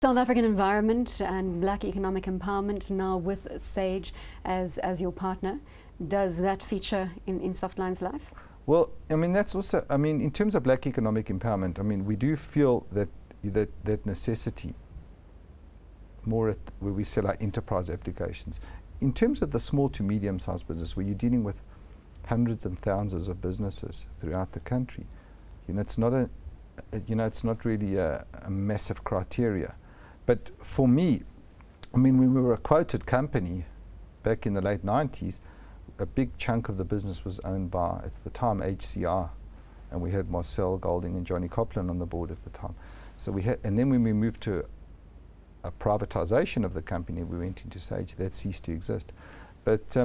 South African environment and black economic empowerment now with Sage as your partner. Does that feature in Softline's life? Well, I mean, that's also, I mean, in terms of black economic empowerment, I mean, we do feel that necessity more at where we sell our enterprise applications. In terms of the small to medium-sized business, where you're dealing with hundreds and thousands of businesses throughout the country, it's not it's not really a massive criteria. But for me, I mean, when we were a quoted company back in the late 90s, a big chunk of the business was owned by, at the time, HCI, and we had Marcel Golding and Johnny Copland on the board at the time. So we had, and then when we moved to a privatization of the company, we went into Sage, that ceased to exist. But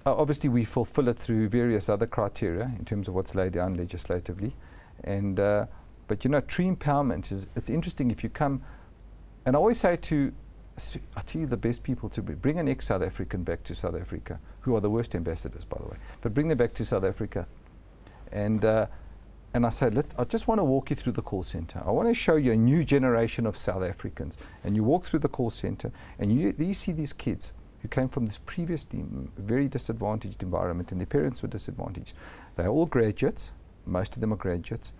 obviously we fulfill it through various other criteria in terms of what's laid down legislatively. And but true empowerment is, it's interesting if you come, and I always say I tell you the best people to bring an ex-South African back to South Africa, who are the worst ambassadors, by the way, but bring them back to South Africa. And I say, I just want to walk you through the call center. I want to show you a new generation of South Africans. And you walk through the call center, and you see these kids who came from this previously very disadvantaged environment, and their parents were disadvantaged. They're all graduates. Most of them are graduates.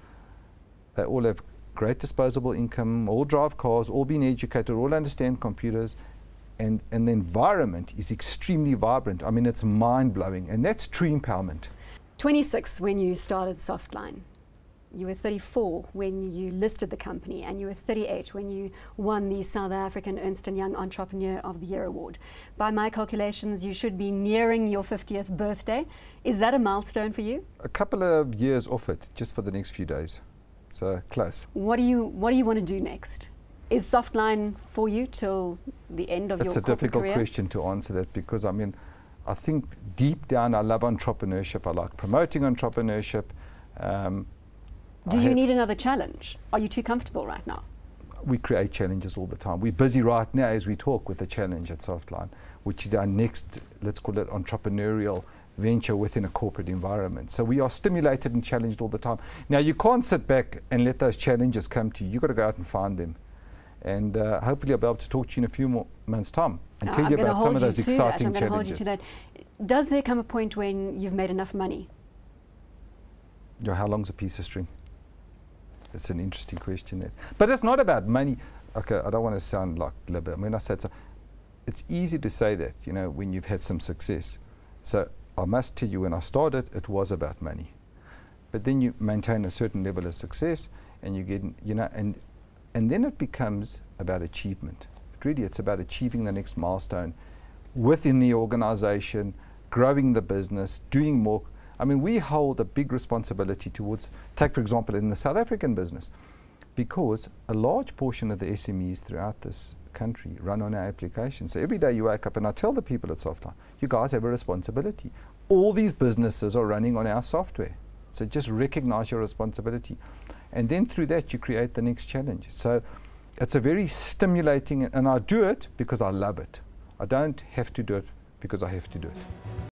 They all have great disposable income, all drive cars, all been educated, all understand computers, and the environment is extremely vibrant. I mean, it's mind-blowing, and that's true empowerment. 26 when you started Softline. You were 34 when you listed the company, and you were 38 when you won the South African Ernst & Young Entrepreneur of the Year Award. By my calculations, you should be nearing your 50th birthday. Is that a milestone for you? A couple of years off it, just for the next few days. So close. What do you want to do next? Is Softline for you till the end of your corporate career? It's a difficult question to answer that, because I mean, I think deep down I love entrepreneurship. I like promoting entrepreneurship. Do you need another challenge? Are you too comfortable right now? We create challenges all the time. We're busy right now as we talk with a challenge at Softline, which is our next, let's call it, entrepreneurial venture within a corporate environment. So we are stimulated and challenged all the time. Now, you can't sit back and let those challenges come to you. You've got to go out and find them. And hopefully I'll be able to talk to you in a few more months' time and tell you about some of those exciting challenges. I'm going to hold you to that. Does there come a point when you've made enough money? How long's a piece of string? It's an interesting question there. But it's not about money. Okay, I don't want to sound like glibber. When I said so, it's easy to say that, when you've had some success. So I must tell you, when I started, it was about money. But then you maintain a certain level of success, and you get, and then it becomes about achievement. It's about achieving the next milestone within the organization, growing the business, doing more. I mean, we hold a big responsibility towards, take for example, in the South African business, because a large portion of the SMEs throughout this country run on our application. So every day you wake up, and I tell the people at Softline, you guys have a responsibility. All these businesses are running on our software. So just recognize your responsibility. And then through that, you create the next challenge. So it's a very stimulating, and I do it because I love it. I don't have to do it because I have to do it.